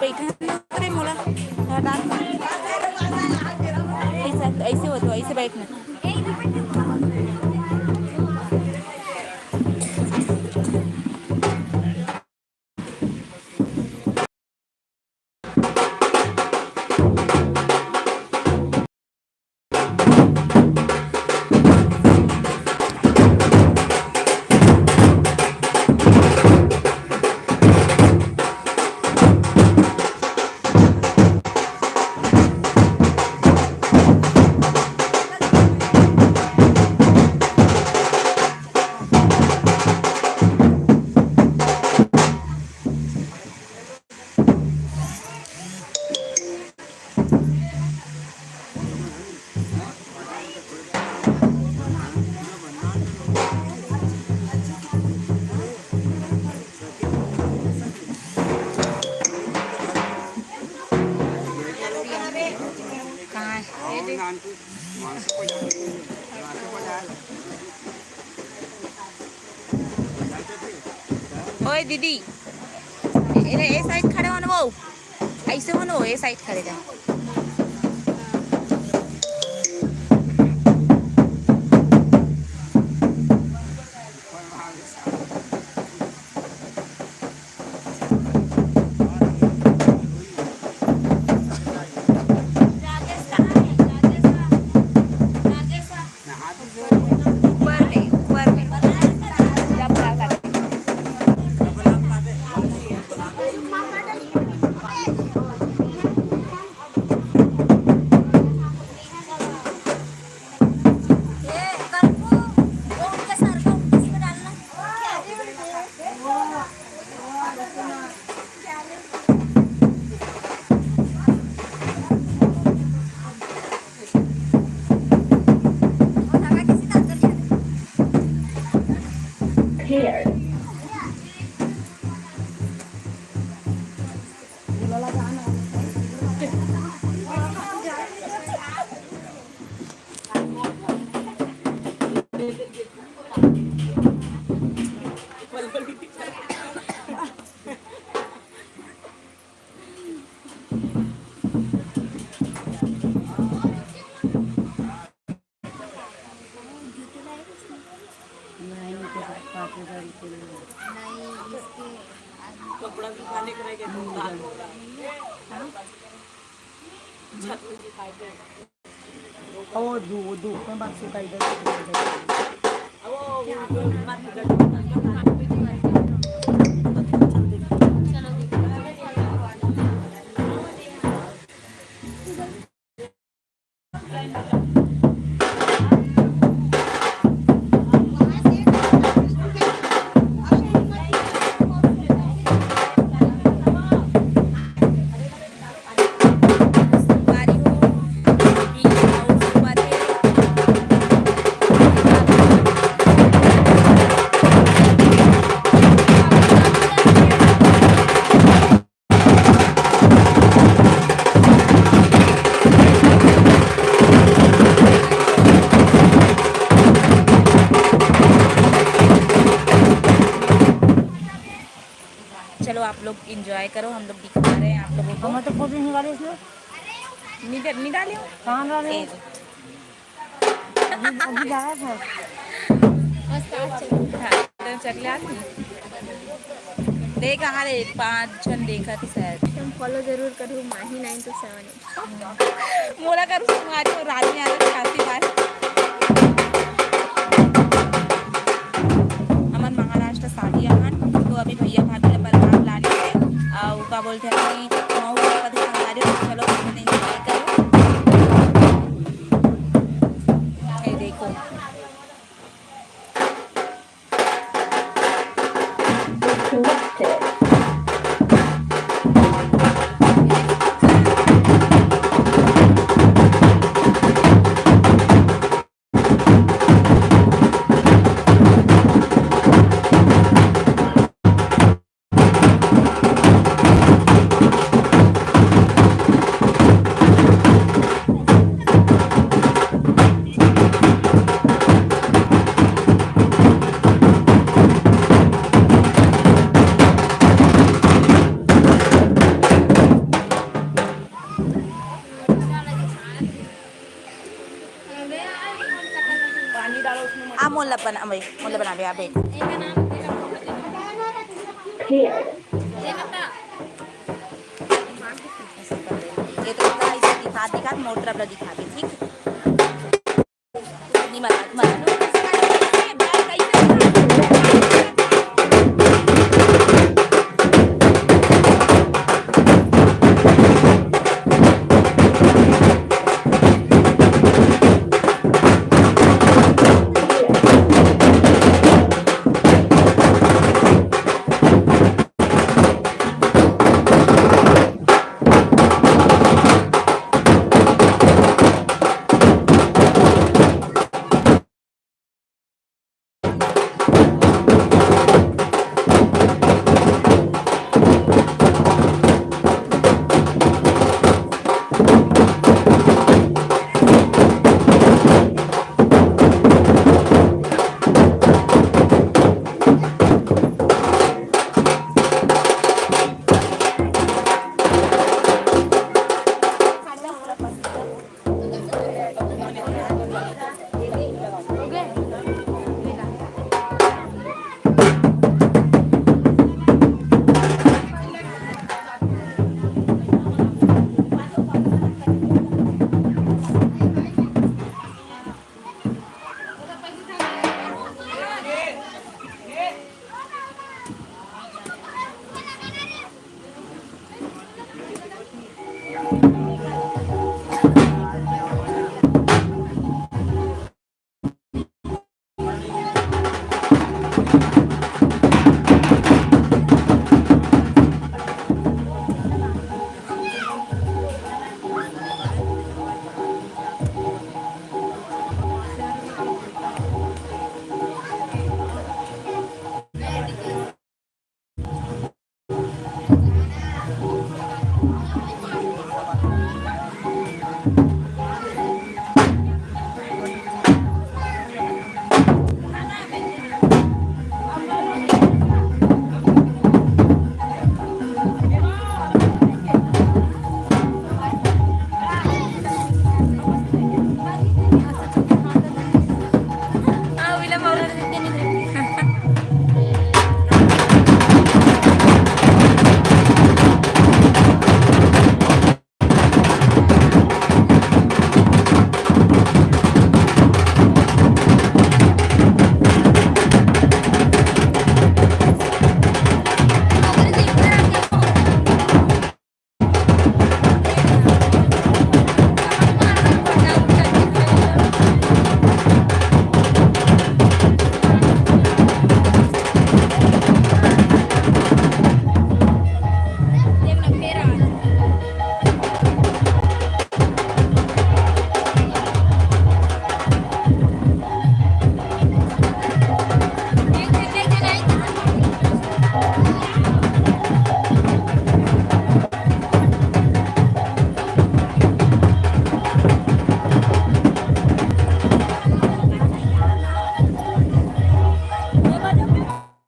बैठा मोला ऐसे होतो ऐसे बैठना ओए दीदी ए साइड खड़े हो ना वो ऐसे हो ना वो ए साइड खड़े जाए कपड़ा सुखाने के रहेगा और दो मैं बात सुखाई दे चलो आप लोग एंजॉय करो हम लोग दिखा रहे हैं आप लोगों को मैं तो फोटो निकाले इसमें नहीं डाली कहाँ डाले अभी जाया था चकले देख कहाँ रे 5 जन देखा थी शायद तुम फॉलो जरूर करो माही 927 मोला करूँ तुम्हारी और रात में आना काफी बार अमन महाराष्ट्र शादी अमन तो अभी भैया भाभी बलराम ला लिए का बोलते हैं कि चलो नहीं करो देखो मुलं पण आले अबे ये तो पता इसे दिखा मोटर अपना दिखा के ठीक नहीं